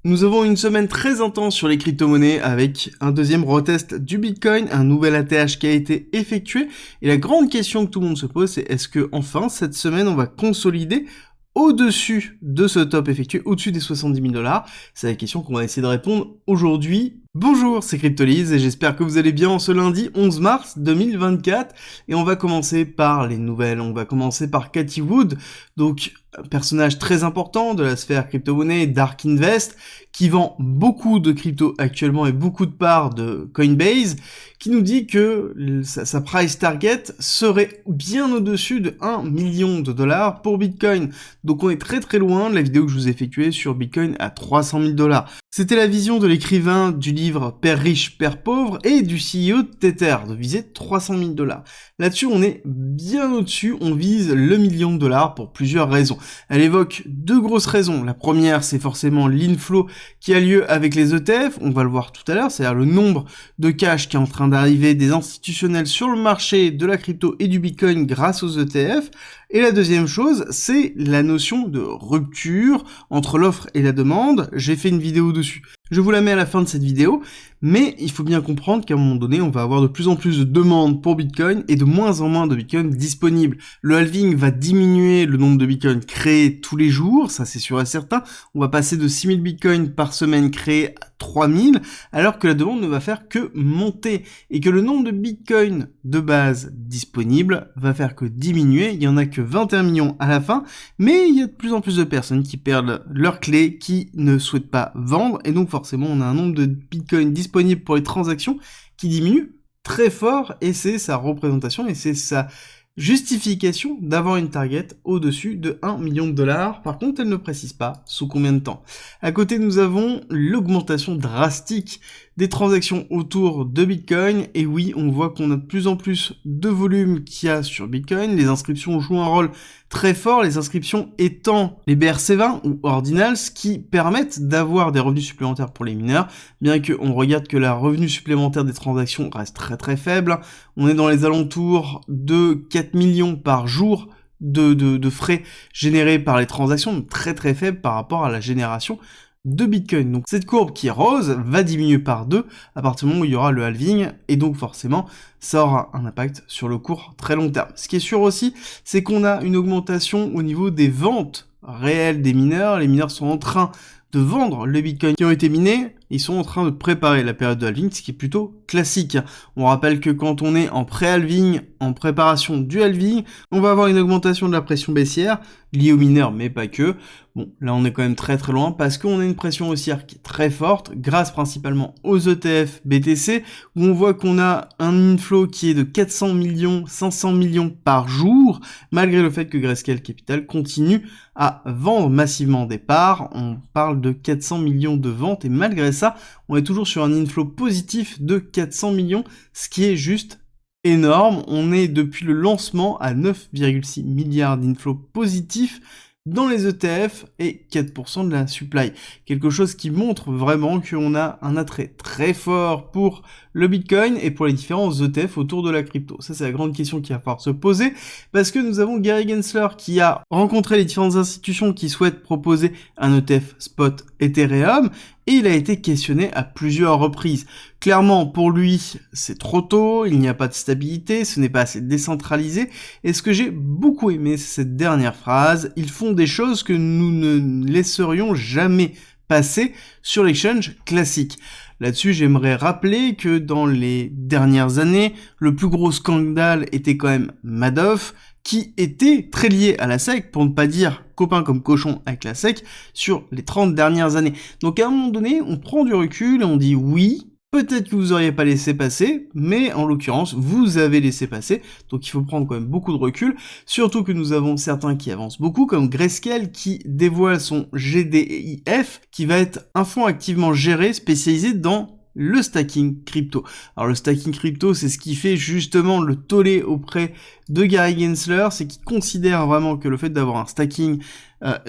Nous avons une semaine très intense sur les crypto-monnaies avec un deuxième retest du Bitcoin, un nouvel ATH qui a été effectué. Et la grande question que tout le monde se pose, c'est est-ce que enfin cette semaine on va consolider au-dessus de ce top effectué, au-dessus des 70 000 $? C'est la question qu'on va essayer de répondre aujourd'hui. Bonjour, c'est Cryptolyse et j'espère que vous allez bien en ce lundi 11 mars 2024. Et on va commencer par les nouvelles. On va commencer par Cathie Wood, donc un personnage très important de la sphère crypto-monnaie, Dark Invest, qui vend beaucoup de crypto actuellement et beaucoup de parts de Coinbase, qui nous dit que sa price target serait bien au-dessus de 1 million de dollars pour Bitcoin. Donc on est très très loin de la vidéo que je vous ai effectuée sur Bitcoin à 300 000 $. C'était la vision de l'écrivain du livre Père riche, Père pauvre et du CEO de Tether, de viser 300 000 $. Là-dessus, on est bien au-dessus, on vise le million de dollars pour plusieurs raisons. Elle évoque deux grosses raisons. La première, c'est forcément l'inflow qui a lieu avec les ETF, on va le voir tout à l'heure, c'est-à-dire le nombre de cash qui est en train d'arriver des institutionnels sur le marché de la crypto et du Bitcoin grâce aux ETF. Et la deuxième chose, c'est la notion de rupture entre l'offre et la demande. J'ai fait une vidéo dessus. Je vous la mets à la fin de cette vidéo, mais il faut bien comprendre qu'à un moment donné, on va avoir de plus en plus de demandes pour Bitcoin et de moins en moins de Bitcoin disponibles. Le halving va diminuer le nombre de Bitcoin créés tous les jours, ça c'est sûr et certain. On va passer de 6000 Bitcoin par semaine créés à 3000, alors que la demande ne va faire que monter et que le nombre de Bitcoin de base disponibles va faire que diminuer. Il y en a que 21 millions à la fin, mais il y a de plus en plus de personnes qui perdent leurs clés, qui ne souhaitent pas vendre, et donc forcément on a un nombre de Bitcoin disponibles pour les transactions qui diminue très fort, et c'est sa représentation et c'est sa justification d'avoir une target au-dessus de 1 million de dollars. Par contre, elle ne précise pas sous combien de temps. À côté, nous avons l'augmentation drastique des transactions autour de Bitcoin. Et oui, on voit qu'on a de plus en plus de volume qu'il y a sur Bitcoin. Les inscriptions jouent un rôle très fort, les inscriptions étant les BRC20 ou Ordinals qui permettent d'avoir des revenus supplémentaires pour les mineurs, bien qu'on regarde que la revenu supplémentaire des transactions reste très très faible. On est dans les alentours de 4 millions par jour de frais générés par les transactions, donc très très faible par rapport à la génération de Bitcoin. Donc cette courbe qui est rose va diminuer par 2 à partir du moment où il y aura le halving, et donc forcément ça aura un impact sur le court très long terme. Ce qui est sûr aussi, c'est qu'on a une augmentation au niveau des ventes réelles des mineurs. Les mineurs sont en train de vendre le Bitcoin qui ont été minés, ils sont en train de préparer la période de halving, ce qui est plutôt classique. On rappelle que quand on est en pré-halving, en préparation du halving, on va avoir une augmentation de la pression baissière, liée aux mineurs, mais pas que. Bon, là on est quand même très très loin, parce qu'on a une pression haussière qui est très forte, grâce principalement aux ETF BTC, où on voit qu'on a un inflow qui est de 400 millions, 500 millions par jour, malgré le fait que Grayscale Capital continue à vendre massivement des parts. On parle de 400 millions de ventes, et malgré ça, on est toujours sur un inflow positif de 400 millions, ce qui est juste énorme. On est depuis le lancement à 9,6 milliards d'inflow positifs dans les ETF et 4% de la supply. Quelque chose qui montre vraiment qu'on a un attrait très fort pour le Bitcoin et pour les différents ETF autour de la crypto. Ça, c'est la grande question qu'il va falloir se poser, parce que nous avons Gary Gensler qui a rencontré les différentes institutions qui souhaitent proposer un ETF spot Ethereum, et il a été questionné à plusieurs reprises. Clairement, pour lui, c'est trop tôt, il n'y a pas de stabilité, ce n'est pas assez décentralisé, et ce que j'ai beaucoup aimé, c'est cette dernière phrase: ils font des choses que nous ne laisserions jamais passer sur l'exchange classique. Là-dessus, j'aimerais rappeler que dans les dernières années, le plus gros scandale était quand même Madoff, qui était très lié à la SEC, pour ne pas dire copain comme cochon avec la SEC, sur les 30 dernières années. Donc à un moment donné, on prend du recul et on dit oui, peut-être que vous auriez pas laissé passer, mais en l'occurrence, vous avez laissé passer, donc il faut prendre quand même beaucoup de recul, surtout que nous avons certains qui avancent beaucoup, comme Grayscale qui dévoile son GDIF, qui va être un fonds activement géré, spécialisé dans le stacking crypto. Alors le stacking crypto, c'est ce qui fait justement le tollé auprès de Gary Gensler, c'est qu'il considère vraiment que le fait d'avoir un stacking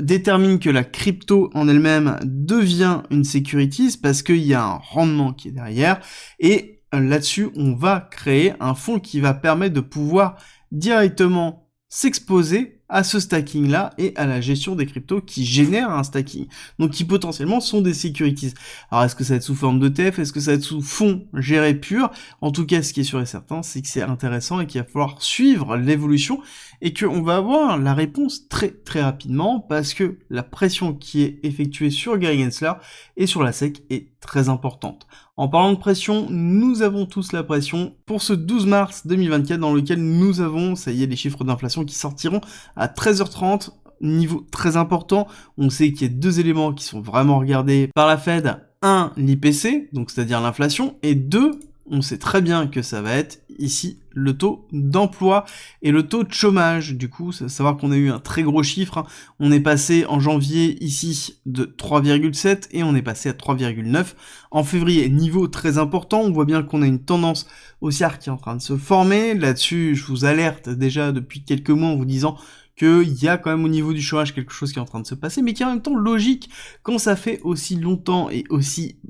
détermine que la crypto en elle-même devient une securities, parce qu'il y a un rendement qui est derrière, et là-dessus on va créer un fonds qui va permettre de pouvoir directement s'exposer à ce stacking-là et à la gestion des cryptos qui génèrent un stacking. Donc qui potentiellement sont des securities. Alors est-ce que ça va être sous forme d'ETF? Est-ce que ça va être sous fonds gérés purs? En tout cas, ce qui est sûr et certain, c'est que c'est intéressant et qu'il va falloir suivre l'évolution et qu'on va avoir la réponse très très rapidement parce que la pression qui est effectuée sur Gary Gensler et sur la SEC est très importante. En parlant de pression, nous avons tous la pression pour ce 12 mars 2024 dans lequel nous avons, ça y est, les chiffres d'inflation qui sortiront à 13h30, niveau très important. On sait qu'il y a deux éléments qui sont vraiment regardés par la Fed. Un, l'IPC, donc c'est-à-dire l'inflation, et deux, on sait très bien que ça va être ici le taux d'emploi et le taux de chômage. Du coup, c'est savoir qu'on a eu un très gros chiffre, hein. On est passé en janvier ici de 3,7 et on est passé à 3,9 en février. Niveau très important, on voit bien qu'on a une tendance haussière qui est en train de se former. Là-dessus, je vous alerte déjà depuis quelques mois en vous disant qu'il y a quand même au niveau du chômage quelque chose qui est en train de se passer, mais qui est en même temps logique quand ça fait aussi longtemps et aussi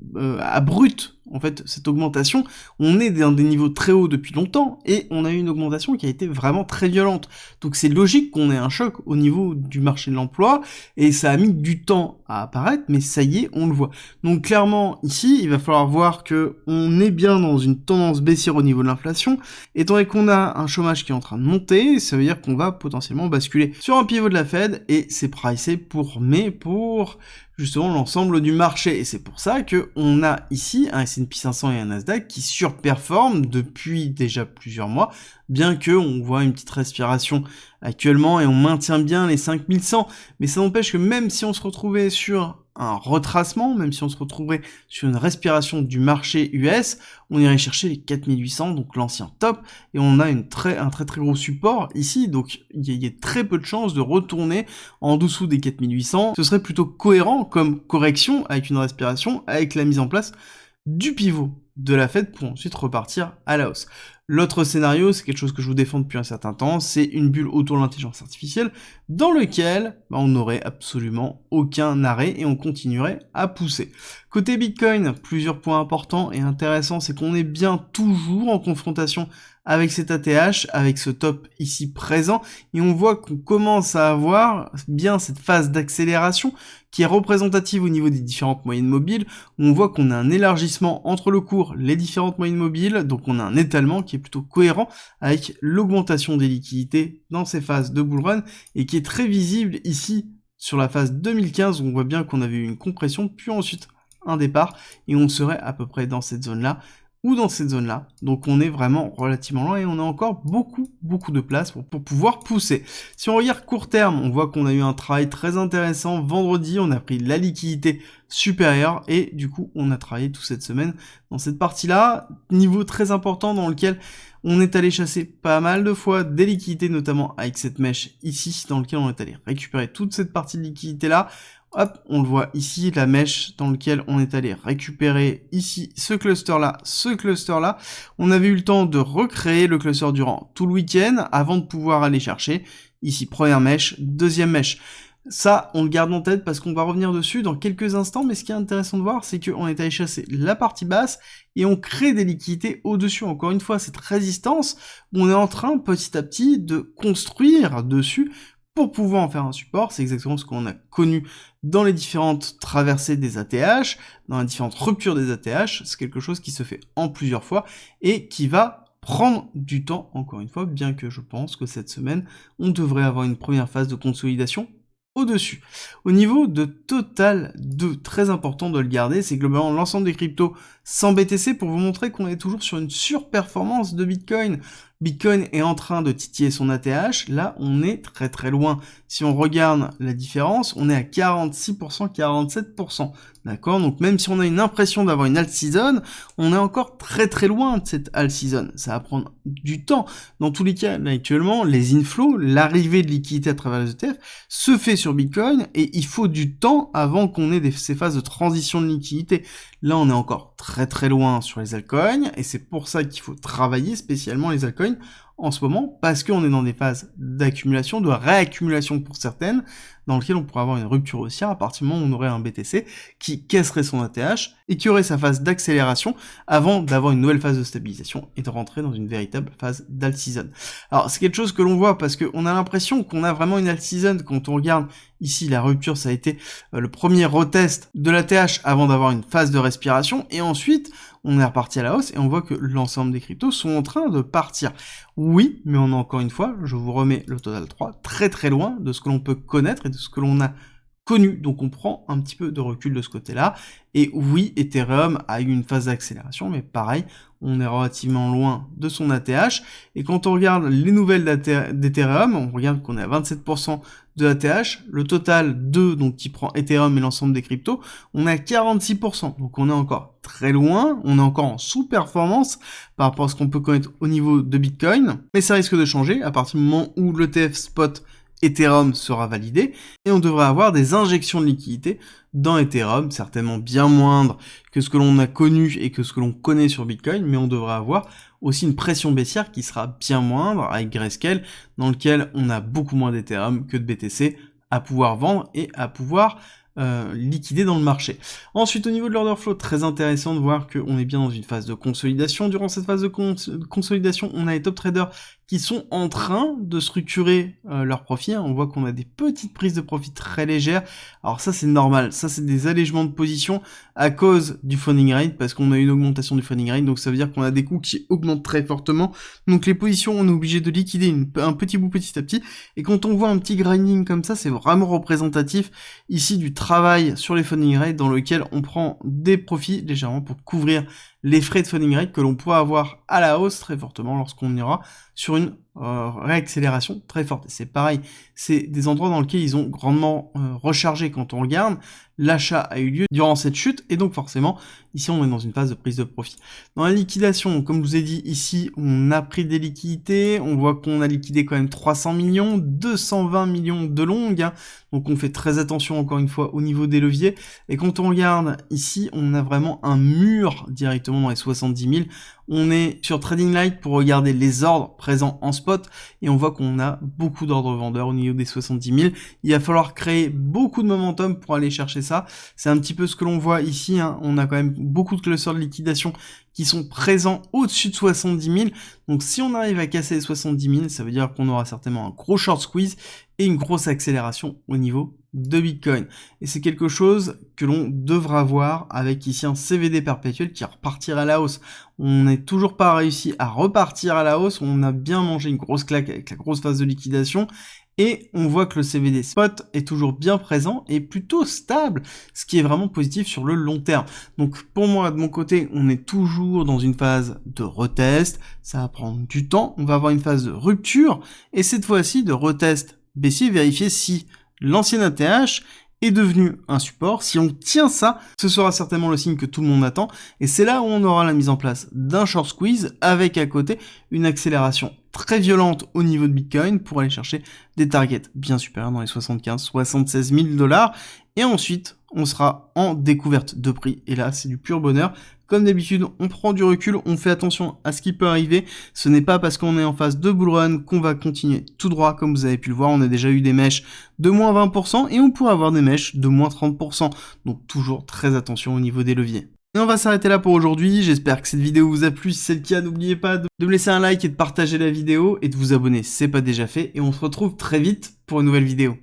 abrupt, en fait, cette augmentation. On est dans des niveaux très hauts depuis longtemps, et on a eu une augmentation qui a été vraiment très violente. Donc c'est logique qu'on ait un choc au niveau du marché de l'emploi, et ça a mis du temps à apparaître, mais ça y est, on le voit. Donc clairement, ici, il va falloir voir que on est bien dans une tendance baissière au niveau de l'inflation, étant donné qu'on a un chômage qui est en train de monter, ça veut dire qu'on va potentiellement basculer sur un pivot de la Fed, et c'est pricé pour mai, pour justement l'ensemble du marché, et c'est pour ça que on a ici un S&P 500 et un Nasdaq qui surperforment depuis déjà plusieurs mois, bien que on voit une petite respiration actuellement et on maintient bien les 5100, mais ça n'empêche que même si on se retrouvait sur un retracement, même si on se retrouverait sur une respiration du marché US, on irait chercher les 4800, donc l'ancien top, et on a un très très gros support ici, donc il y a très peu de chances de retourner en dessous des 4800. Ce serait plutôt cohérent comme correction avec une respiration, avec la mise en place du pivot de la Fed pour ensuite repartir à la hausse. L'autre scénario, c'est quelque chose que je vous défends depuis un certain temps, c'est une bulle autour de l'intelligence artificielle dans lequel on n'aurait absolument aucun arrêt et on continuerait à pousser. Côté Bitcoin, plusieurs points importants et intéressants, c'est qu'on est bien toujours en confrontation avec cet ATH, avec ce top ici présent, et on voit qu'on commence à avoir bien cette phase d'accélération qui est représentative au niveau des différentes moyennes mobiles, où on voit qu'on a un élargissement entre le cours, les différentes moyennes mobiles, donc on a un étalement qui est plutôt cohérent avec l'augmentation des liquidités dans ces phases de bull run, et qui est très visible ici sur la phase 2015, où on voit bien qu'on avait eu une compression, puis ensuite un départ, et on serait à peu près dans cette zone-là, ou dans cette zone-là. Donc on est vraiment relativement loin et on a encore beaucoup de place pour pouvoir pousser. Si on regarde court terme, on voit qu'on a eu un travail très intéressant. Vendredi, on a pris la liquidité supérieure et du coup, on a travaillé toute cette semaine dans cette partie-là. Niveau très important dans lequel on est allé chasser pas mal de fois des liquidités, notamment avec cette mèche ici, dans lequel on est allé récupérer toute cette partie de liquidité-là. Hop, on le voit ici, la mèche dans lequel on est allé récupérer ici ce cluster-là. On avait eu le temps de recréer le cluster durant tout le week-end avant de pouvoir aller chercher ici première mèche, deuxième mèche. Ça, on le garde en tête parce qu'on va revenir dessus dans quelques instants, mais ce qui est intéressant de voir, c'est qu'on est allé chasser la partie basse et on crée des liquidités au-dessus. Encore une fois, cette résistance, on est en train petit à petit de construire dessus pour pouvoir en faire un support. C'est exactement ce qu'on a connu dans les différentes traversées des ATH, dans les différentes ruptures des ATH. C'est quelque chose qui se fait en plusieurs fois et qui va prendre du temps, encore une fois, bien que je pense que cette semaine, on devrait avoir une première phase de consolidation au-dessus. Au niveau de Total 2, très important de le garder, c'est globalement l'ensemble des cryptos sans BTC pour vous montrer qu'on est toujours sur une surperformance de Bitcoin. Bitcoin est en train de titiller son ATH, là on est très loin. Si on regarde la différence, on est à 46%, 47%. D'accord? Donc même si on a une impression d'avoir une alt season, on est encore très loin de cette alt season. Ça va prendre du temps. Dans tous les cas, là, actuellement, les inflows, l'arrivée de liquidité à travers les ETF, se fait sur Bitcoin et il faut du temps avant qu'on ait ces phases de transition de liquidité. Là, on est encore très loin sur les altcoins et c'est pour ça qu'il faut travailler spécialement les altcoins en ce moment, parce qu'on est dans des phases d'accumulation, de réaccumulation pour certaines, dans lesquelles on pourrait avoir une rupture haussière à partir du moment où on aurait un BTC qui casserait son ATH et qui aurait sa phase d'accélération avant d'avoir une nouvelle phase de stabilisation et de rentrer dans une véritable phase d'alt season. Alors c'est quelque chose que l'on voit parce qu'on a l'impression qu'on a vraiment une alt season quand on regarde ici la rupture, ça a été le premier retest de l'ATH avant d'avoir une phase de respiration et ensuite on est reparti à la hausse et on voit que l'ensemble des cryptos sont en train de partir. Oui, mais on a encore une fois, je vous remets le total 3 très très loin de ce que l'on peut connaître et de ce que l'on a connu. Donc on prend un petit peu de recul de ce côté-là. Et oui, Ethereum a eu une phase d'accélération, mais pareil, on est relativement loin de son ATH. Et quand on regarde les nouvelles d'Ethereum, on regarde qu'on est à 27% de ATH. Le total donc qui prend Ethereum et l'ensemble des cryptos, on est à 46%. Donc on est encore très loin, on est encore en sous-performance par rapport à ce qu'on peut connaître au niveau de Bitcoin. Mais ça risque de changer à partir du moment où l'ETF spot Ethereum sera validé et on devrait avoir des injections de liquidités dans Ethereum, certainement bien moindres que ce que l'on a connu et que ce que l'on connaît sur Bitcoin, mais on devrait avoir aussi une pression baissière qui sera bien moindre avec Grayscale, dans lequel on a beaucoup moins d'Ethereum que de BTC à pouvoir vendre et à pouvoir liquider dans le marché. Ensuite, au niveau de l'order flow, très intéressant de voir qu'on est bien dans une phase de consolidation. Durant cette phase de consolidation, on a les top traders qui sont en train de structurer leurs profits. On voit qu'on a des petites prises de profit très légères. Alors ça, c'est normal. Ça, c'est des allégements de position à cause du funding rate, parce qu'on a une augmentation du funding rate. Donc ça veut dire qu'on a des coûts qui augmentent très fortement. Donc les positions, on est obligé de liquider un petit bout petit à petit. Et quand on voit un petit grinding comme ça, c'est vraiment représentatif ici du travail sur les funding rates dans lequel on prend des profits légèrement pour couvrir les frais de funding rate que l'on pourra avoir à la hausse très fortement lorsqu'on ira sur une réaccélération très forte. Et c'est pareil, c'est des endroits dans lesquels ils ont grandement rechargé quand on regarde. L'achat a eu lieu durant cette chute et donc forcément, ici on est dans une phase de prise de profit. Dans la liquidation, comme je vous ai dit, ici on a pris des liquidités, on voit qu'on a liquidé quand même 300 millions, 220 millions de longues, hein. Donc on fait très attention encore une fois au niveau des leviers. Et quand on regarde ici, on a vraiment un mur directement dans les 70 000. On est sur Trading Light pour regarder les ordres présents en spot et on voit qu'on a beaucoup d'ordres vendeurs au niveau des 70 000. Il va falloir créer beaucoup de momentum pour aller chercher ça. C'est un petit peu ce que l'on voit ici, hein. On a quand même beaucoup de clusters de liquidation qui sont présents au-dessus de 70 000. Donc si on arrive à casser les 70 000, ça veut dire qu'on aura certainement un gros short squeeze et une grosse accélération au niveau de Bitcoin. Et c'est quelque chose que l'on devra voir avec ici un CVD perpétuel qui repartira à la hausse. On n'est toujours pas réussi à repartir à la hausse, on a bien mangé une grosse claque avec la grosse phase de liquidation. Et on voit que le CVD spot est toujours bien présent et plutôt stable, ce qui est vraiment positif sur le long terme. Donc pour moi, de mon côté, on est toujours dans une phase de retest, ça va prendre du temps, on va avoir une phase de rupture, et cette fois-ci de retest baissier, vérifier si l'ancien ATH est devenu un support. Si on tient ça, ce sera certainement le signe que tout le monde attend, et c'est là où on aura la mise en place d'un short squeeze avec à côté une accélération très violente au niveau de Bitcoin pour aller chercher des targets bien supérieurs dans les 75-76 000 $. Et ensuite, on sera en découverte de prix. Et là, c'est du pur bonheur. Comme d'habitude, on prend du recul, on fait attention à ce qui peut arriver. Ce n'est pas parce qu'on est en phase de bull run qu'on va continuer tout droit. Comme vous avez pu le voir, on a déjà eu des mèches de moins 20% et on pourrait avoir des mèches de moins 30%. Donc toujours très attention au niveau des leviers. Et on va s'arrêter là pour aujourd'hui, j'espère que cette vidéo vous a plu, si c'est le cas, n'oubliez pas de me laisser un like et de partager la vidéo et de vous abonner si c'est pas déjà fait, et on se retrouve très vite pour une nouvelle vidéo.